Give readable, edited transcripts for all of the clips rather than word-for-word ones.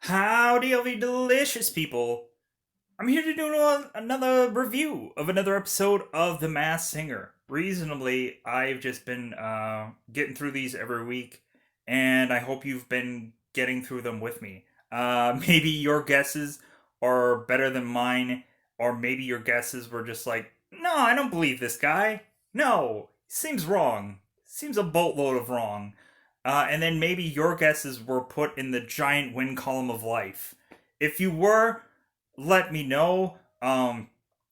Howdy, all you delicious people. I'm here to do another review of another episode of The Masked Singer. Reasonably, I've just been getting through these every week, and I hope you've been getting through them with me. Maybe your guesses are better than mine, or maybe your guesses were just like, no, I don't believe this guy. No, seems wrong. Seems a boatload of wrong. And then maybe your guesses were put in the giant win column of life. If you were, let me know.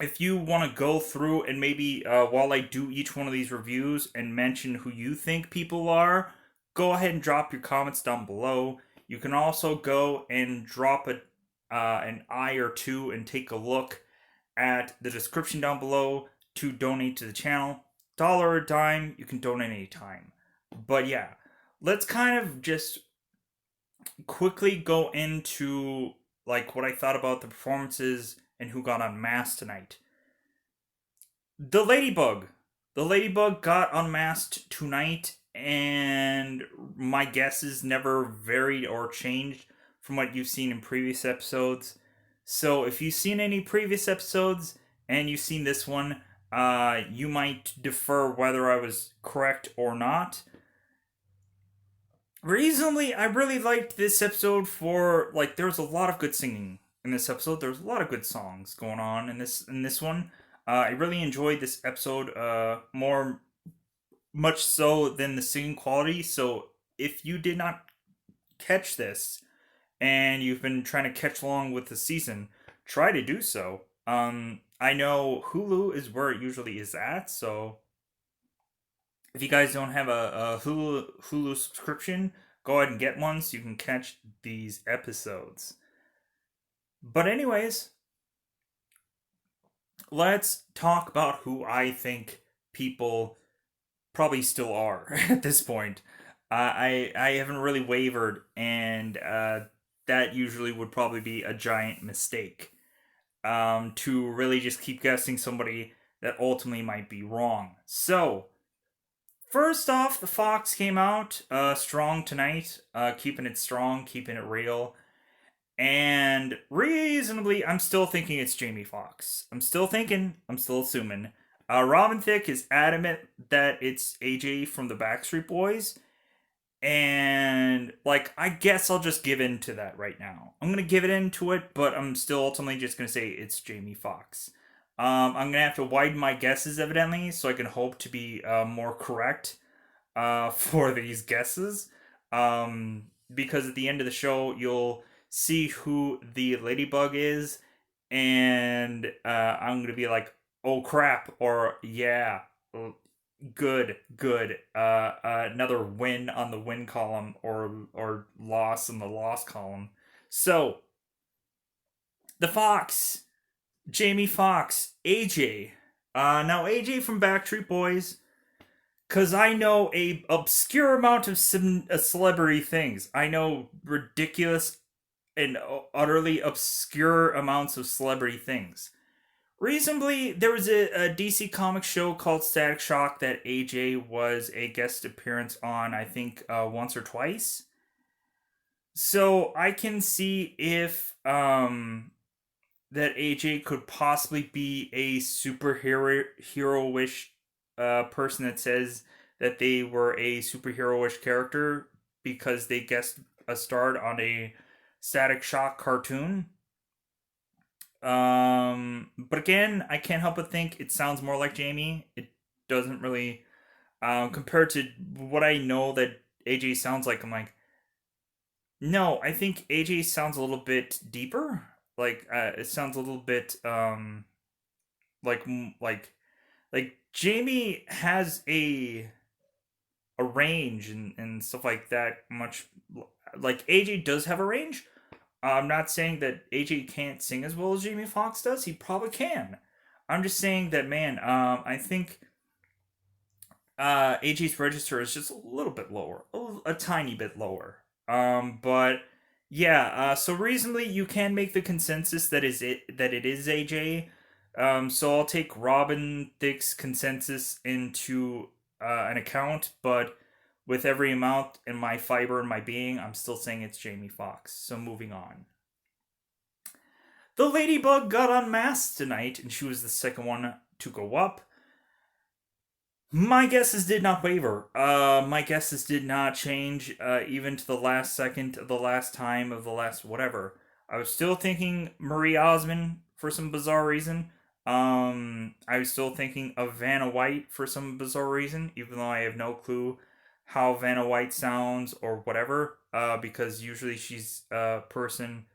If you want to go through and maybe while I do each one of these reviews and mention who you think people are, go ahead and drop your comments down below. You can also go and drop an eye or two and take a look at the description down below to donate to the channel. Dollar or dime, you can donate anytime. But yeah, let's kind of just quickly go into like what I thought about the performances and who got unmasked tonight. The Ladybug. The Ladybug got unmasked tonight, and my guesses never varied or changed from what you've seen in previous episodes. So if you've seen any previous episodes and you've seen this one, you might defer whether I was correct or not. Reasonably, I really liked this episode for like there was a lot of good singing in this episode. There was a lot of good songs going on in this one. I really enjoyed this episode more much so than the singing quality. So if you did not catch this and you've been trying to catch along with the season, try to do so. I know Hulu is where it usually is at, so if you guys don't have a Hulu subscription, go ahead and get one so you can catch these episodes. But anyways, let's talk about who I think people probably still are at this point. I haven't really wavered, and that usually would probably be a giant mistake. To really just keep guessing somebody that ultimately might be wrong. So first off, the Fox came out strong tonight, keeping it strong, keeping it real. And reasonably, I'm still thinking it's Jamie Foxx. I'm still assuming. Robin Thicke is adamant that it's AJ from the Backstreet Boys. And, like, I guess I'll just give in to that right now. I'm going to give it into it, but I'm still ultimately just going to say it's Jamie Foxx. I'm going to have to widen my guesses, evidently, so I can hope to be more correct for these guesses. Because at the end of the show, you'll see who the ladybug is, and I'm gonna be like, "Oh crap!" or "Yeah, good." Another win on the win column, or loss in the loss column. So the Fox, Jamie Foxx, AJ. Now AJ from Backstreet Boys, cause I know a obscure amount of some celebrity things. I know ridiculous and utterly obscure amounts of celebrity things. Reasonably, there was a DC Comics show called Static Shock that AJ was a guest appearance on, I think, once or twice. So I can see if that AJ could possibly be a superhero heroish person that says that they were a superheroish character because they guest starred on a Static Shock cartoon. But again, I can't help but think it sounds more like Jamie. It doesn't really, compared to what I know that AJ sounds like. I'm like, no, I think AJ sounds a little bit deeper. Like, it sounds a little bit, like, like Jamie has a range and stuff like that. Much like AJ does have a range. I'm not saying that AJ can't sing as well as Jamie Foxx does. He probably can. I'm just saying that, man. I think AJ's register is just a little bit lower, a tiny bit lower. But yeah. So reasonably, you can make the consensus that it is AJ. So I'll take Robin Thicke's consensus into an account, but with every amount in my fiber in my being, I'm still saying it's Jamie Foxx. So moving on. The Ladybug got unmasked tonight, and she was the second one to go up. My guesses did not waver. My guesses did not change, even to the last second of the last time of the last whatever. I was still thinking Marie Osmond for some bizarre reason. I was still thinking of Vanna White for some bizarre reason, even though I have no clue how Vanna White sounds or whatever. Because usually she's a person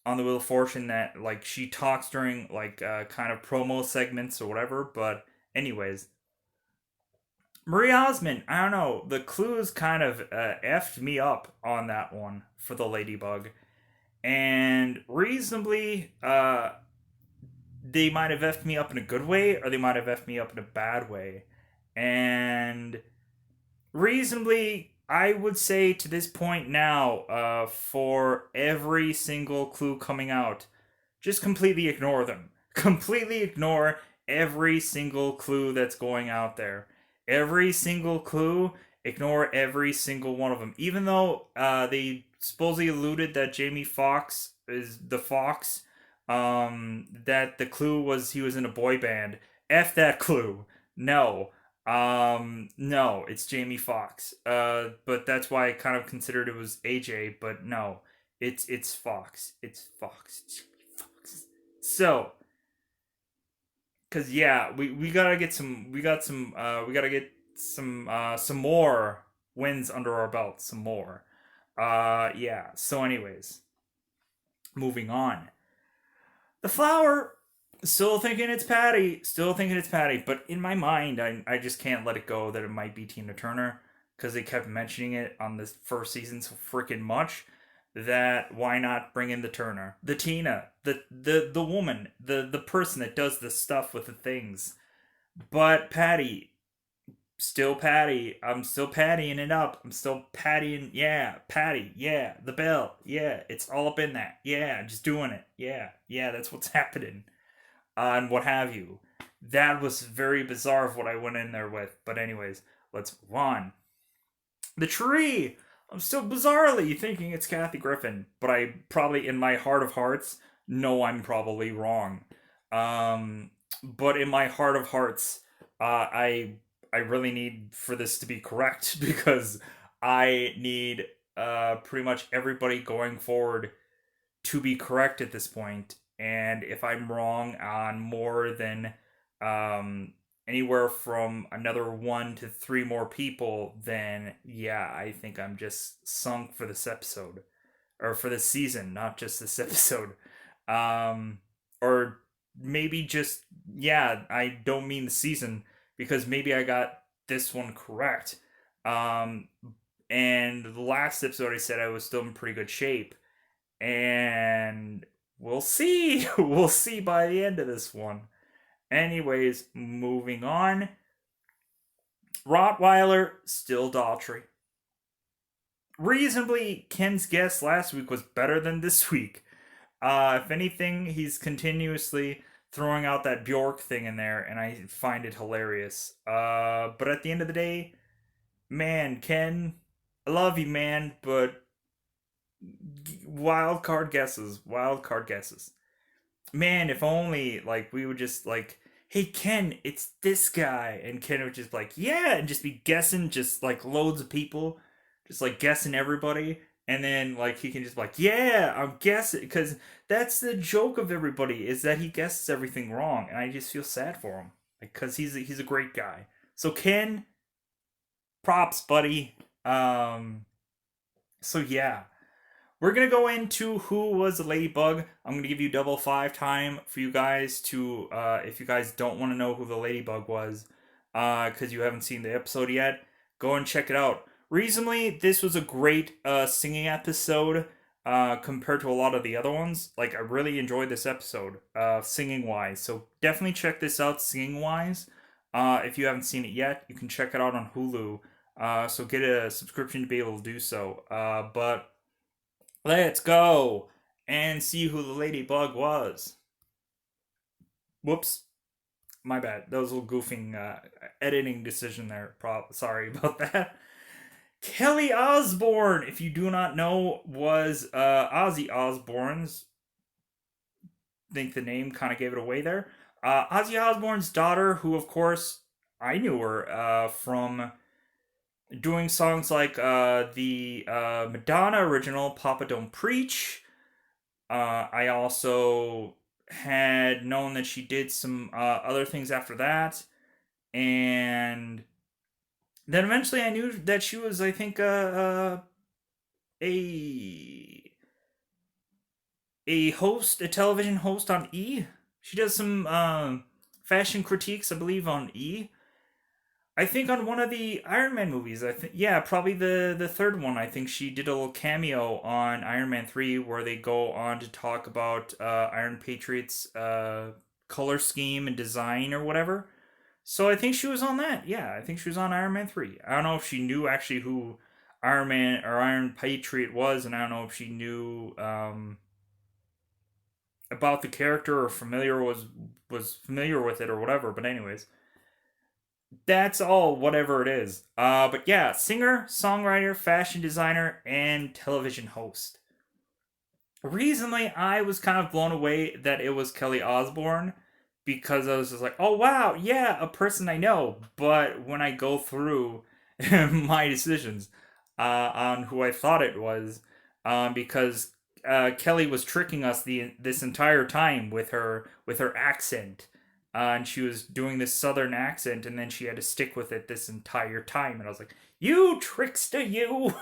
on the Wheel of Fortune that like she talks during like kind of promo segments or whatever. But anyways, Marie Osmond, I don't know. The clues kind of effed me up on that one for the Ladybug, and reasonably, they might have effed me up in a good way, or they might have effed me up in a bad way, and reasonably, I would say to this point now, for every single clue coming out, just completely ignore them. Completely ignore every single clue that's going out there. Every single clue, ignore every single one of them. Even though they supposedly alluded that Jamie Foxx is the Fox, that the clue was he was in a boy band. F that clue. No. No, it's Jamie Foxx. But that's why I kind of considered it was AJ, but no. It's Fox. It's Fox. Fox. So, cause yeah, we gotta get some we gotta get some more wins under our belt, some more. Yeah. So anyways, moving on. The flower, still thinking it's Patty, still thinking it's Patty, but in my mind, I just can't let it go that it might be Tina Turner because they kept mentioning it on this first season so freaking much that why not bring in the Turner, the Tina, the woman, the person that does the stuff with the things. But Patty, still Patty. I'm still pattying it up. I'm still pattying. Yeah, Patty. Yeah, the bell. Yeah, it's all up in that. Yeah, just doing it. Yeah, yeah, that's what's happening. And what have you. That was very bizarre of what I went in there with. But anyways, let's move on. The tree. I'm still bizarrely thinking it's Kathy Griffin, but I probably in my heart of hearts know I'm probably wrong. But in my heart of hearts, I really need for this to be correct because I need pretty much everybody going forward to be correct at this point. And if I'm wrong on more than um, anywhere from another one to three more people, then yeah, I think I'm just sunk for this episode or for this season, not just this episode. Um, or maybe just yeah, I don't mean the season because maybe I got this one correct. Um, and the last episode I said I was still in pretty good shape and we'll see. We'll see by the end of this one. Anyways, moving on. Rottweiler, still Daltrey. Reasonably, Ken's guess last week was better than this week. If anything, he's continuously throwing out that Bjork thing in there, and I find it hilarious. But at the end of the day, man, Ken, I love you, man, but wild card guesses, wild card guesses. Man, if only like we would just like, hey Ken, it's this guy, and Ken would just like, yeah, and just be guessing, just like loads of people, just like guessing everybody, and then like he can just be like, yeah, I'm guessing, because that's the joke of everybody is that he guesses everything wrong, and I just feel sad for him, like, because he's a great guy. So Ken, props, buddy. So yeah, we're gonna go into who was the ladybug. I'm gonna give you double five time for you guys to, if you guys don't want to know who the ladybug was, because you haven't seen the episode yet, go and check it out. Reasonably, this was a great singing episode compared to a lot of the other ones. Like I really enjoyed this episode, singing wise. So definitely check this out, singing wise. If you haven't seen it yet, you can check it out on Hulu. So get a subscription to be able to do so. But let's go and see who the ladybug was. Whoops, my bad. That was a little goofing editing decision there. Sorry about that. Kelly Osbourne, if you do not know, was Ozzy Osbourne's. I think the name kind of gave it away there. Ozzy Osbourne's daughter, who of course I knew her from doing songs like the Madonna original "Papa Don't Preach." I also had known that she did some other things after that, and then eventually I knew that she was, I think, a host, a television host on E. She does some fashion critiques, I believe, on E. I think on one of the Iron Man movies. I think, yeah, probably the third one. I think she did a little cameo on Iron Man 3 where they go on to talk about Iron Patriot's color scheme and design or whatever. So I think she was on that. Yeah, I think she was on Iron Man 3. I don't know if she knew actually who Iron Man or Iron Patriot was, and I don't know if she knew about the character or was familiar with it or whatever. But anyways, that's all. Whatever it is. But yeah, singer, songwriter, fashion designer, and television host. Recently, I was kind of blown away that it was Kelly Osbourne because I was just like, oh wow, yeah, a person I know. But when I go through my decisions on who I thought it was, because Kelly was tricking us this entire time with her accent, and she was doing this southern accent, and then she had to stick with it this entire time, and I was like, "You trickster, you!"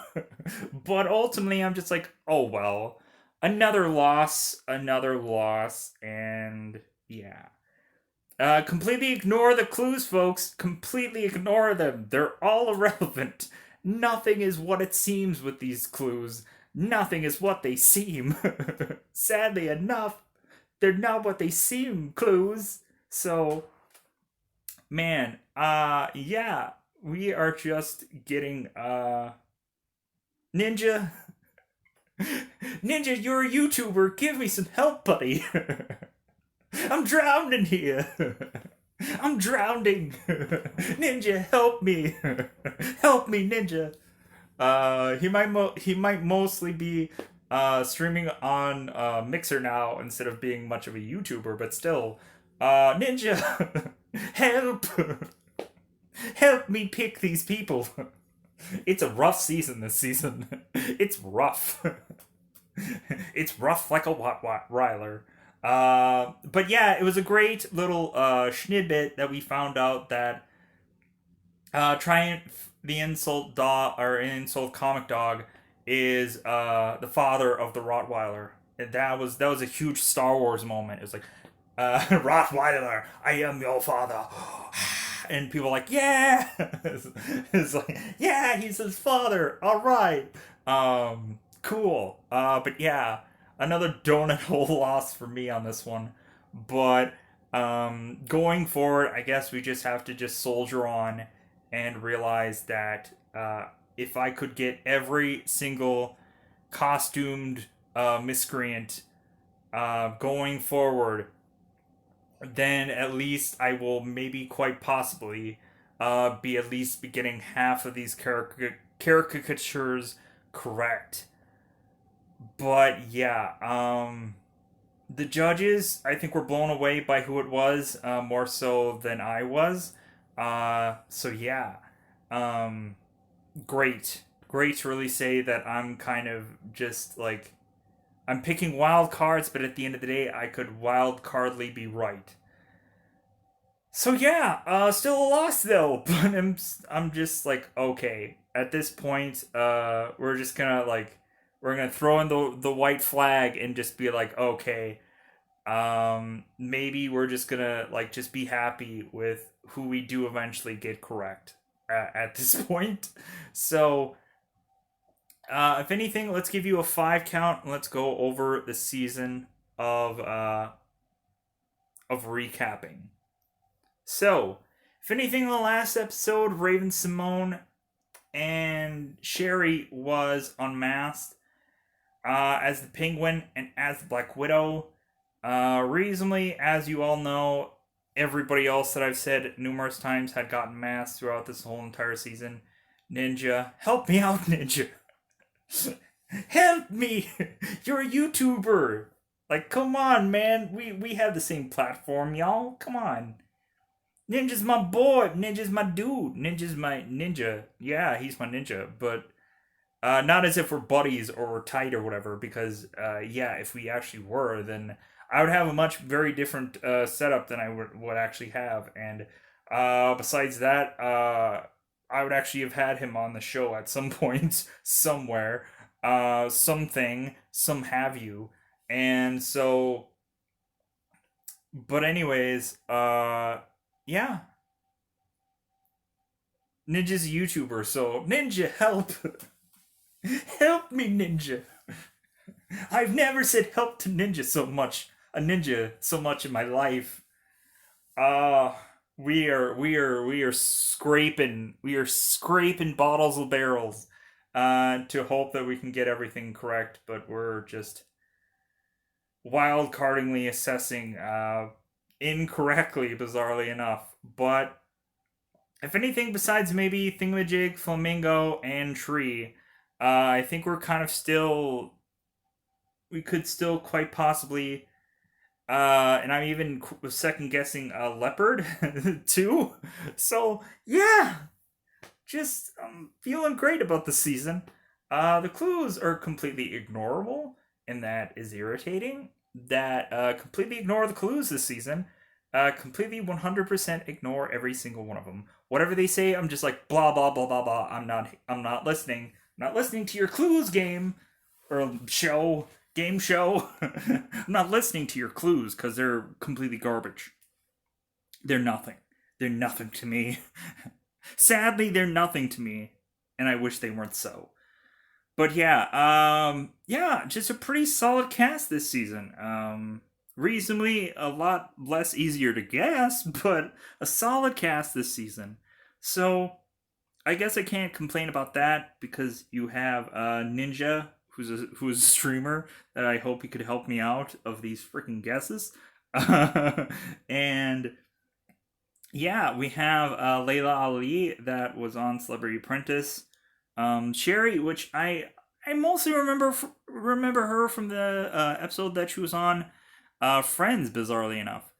But ultimately, I'm just like, "Oh well, another loss," and yeah. Completely ignore the clues, folks. Completely ignore them. They're all irrelevant. Nothing is what it seems with these clues. Nothing is what they seem. Sadly enough, they're not what they seem, clues. So, man, yeah, we are just getting, Ninja. Ninja, you're a YouTuber. Give me some help, buddy. I'm drowning here. I'm drowning. Ninja, help me. Help me, Ninja. He might mostly be streaming on Mixer now instead of being much of a YouTuber, but still, Ninja, help, help me pick these people. It's a rough season this season. It's rough. It's rough like a Ryler. But yeah, it was a great little snippet that we found out that Triumph the insult dog or insult comic dog is the father of the Rottweiler. And that was a huge Star Wars moment. It was like Rottweiler, I am your father. And people are like, yeah, it's like, yeah, he's his father. All right, cool. But yeah, another donut hole loss for me on this one. But going forward, I guess we just have to just soldier on and realize that if I could get every single costumed miscreant going forward, then at least I will maybe quite possibly be at least be getting half of these caricatures correct. But yeah, the judges I think were blown away by who it was more so than I was. So yeah, um, great to really say that I'm kind of just like I'm picking wild cards, but at the end of the day, I could wild cardly be right. So yeah, still a loss though. But I'm just like okay. At this point, we're just gonna like we're gonna throw in the white flag and just be like okay. Maybe we're just gonna like just be happy with who we do eventually get correct at this point. So if anything, let's give you a 5 count and let's go over the season of recapping. So, if anything, in the last episode, Raven Simone and Sherry was unmasked as the Penguin and as the Black Widow. Reasonably, as you all know, everybody else that I've said numerous times had gotten masked throughout this whole entire season. Ninja, help me out, Ninja. Help me! You're a YouTuber. Like, come on, man. We have the same platform, y'all. Come on. Ninja's my boy. Ninja's my dude. Ninja's my ninja. Yeah, he's my ninja. But not as if we're buddies or we're tight or whatever. Because yeah, if we actually were, then I would have a much very different setup than I would actually have. And besides that, I would actually have had him on the show at some point somewhere. Something, some have you. And so, but anyways, yeah, Ninja's a YouTuber, so Ninja, help, help me, Ninja. I've never said help to Ninja so much, a ninja so much in my life. Uh we are scraping bottles of barrels, to hope that we can get everything correct, but we're just wild cardingly assessing, incorrectly, bizarrely enough. But if anything, besides maybe Thingamajig, Flamingo, and Tree, I think we're kind of still. We could still quite possibly. And I'm even second guessing a leopard too. So yeah, just feeling great about the season. The clues are completely ignorable, and that is irritating. That completely ignore the clues this season. Completely 100% ignore every single one of them. Whatever they say, I'm just like blah blah blah blah blah. I'm not listening. I'm not listening to your clues game or show game show. I'm not listening to your clues because they're completely garbage. They're nothing. They're nothing to me. Sadly, they're nothing to me, and I wish they weren't so. But yeah, yeah, just a pretty solid cast this season. Reasonably a lot less easier to guess, but a solid cast this season. So I guess I can't complain about that because you have Ninja, who's a streamer that I hope he could help me out of these freaking guesses. And yeah, we have Layla Ali that was on Celebrity Apprentice. Sherry, which I mostly remember her from the episode that she was on Friends. Bizarrely enough,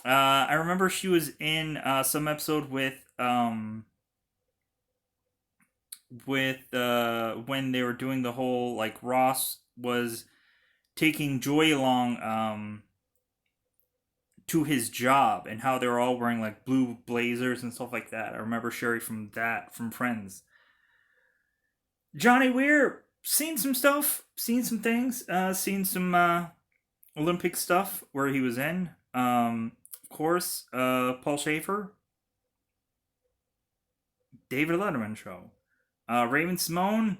I remember she was in some episode with when they were doing the whole, like, Ross was taking Joy along to his job and how they were all wearing like blue blazers and stuff like that. I remember Sherry from Friends. Johnny Weir, seen some stuff, seen some things, seen some Olympic stuff where he was in. Of course, Paul Schaefer, David Letterman show, Raven Simone,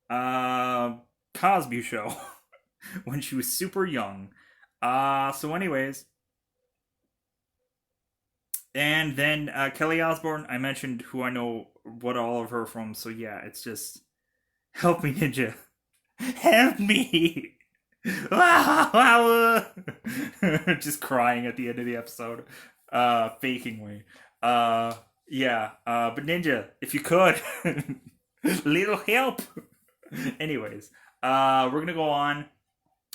Cosby show when she was super young. So anyways, and then Kelly Osbourne, I mentioned who I know what all of her from. So yeah, it's just help me, Ninja, help me. Just crying at the end of the episode, fakingly. Yeah, but Ninja, if you could, little help. Anyways, we're gonna go on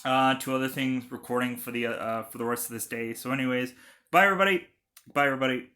to other things, recording for the rest of this day. So, anyways, bye everybody. Bye everybody.